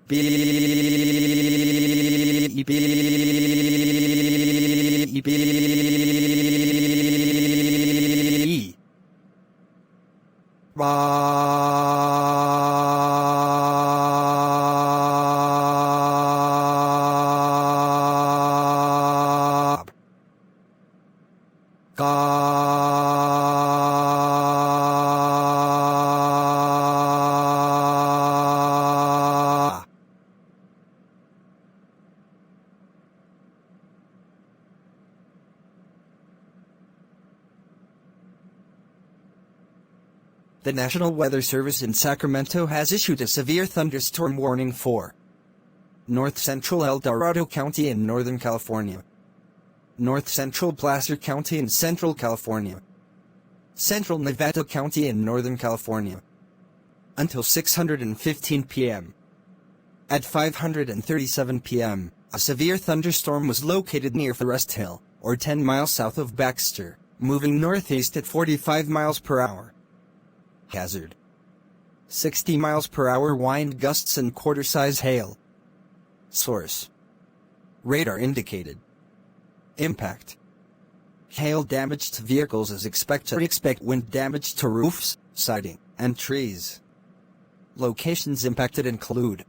Beep. Bob. The National Weather Service in Sacramento has issued a severe thunderstorm warning for North Central El Dorado County in Northern California, North Central Placer County in Central California, Central Nevada County in Northern California, until 6:15 p.m. At 5:37 p.m., a severe thunderstorm was located near Forest Hill, or 10 miles south of Baxter, moving northeast at 45 miles per hour. Hazard: 60 miles per hour wind gusts and quarter-size hail. Source: radar indicated. Impact: hail damage to vehicles is expected. Expect wind damage to roofs, siding, and trees. Locations impacted include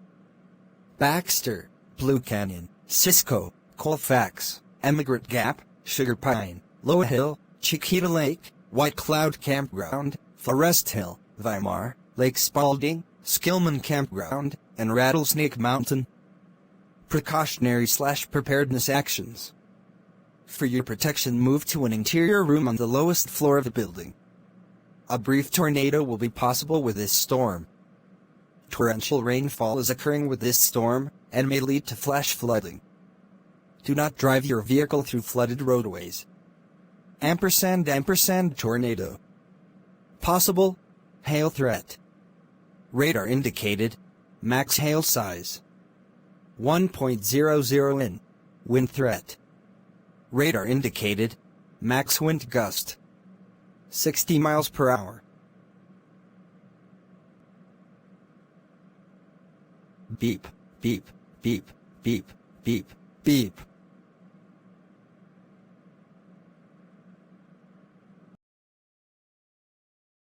Baxter, Blue Canyon, Cisco, Colfax, Emigrant Gap, Sugar Pine, Low Hill, Chiquita Lake, White Cloud Campground, Forest Hill, Weimar, Lake Spalding, Skillman Campground, and Rattlesnake Mountain. Precautionary/preparedness actions. For your protection, move to an interior room on the lowest floor of the building. A brief tornado will be possible with this storm. Torrential rainfall is occurring with this storm, and may lead to flash flooding. Do not drive your vehicle through flooded roadways. & tornado. Possible hail threat. Radar indicated max hail size 1.00 in. Wind threat. Radar indicated max wind gust 60 miles per hour. Beep, beep, beep, beep, beep, beep.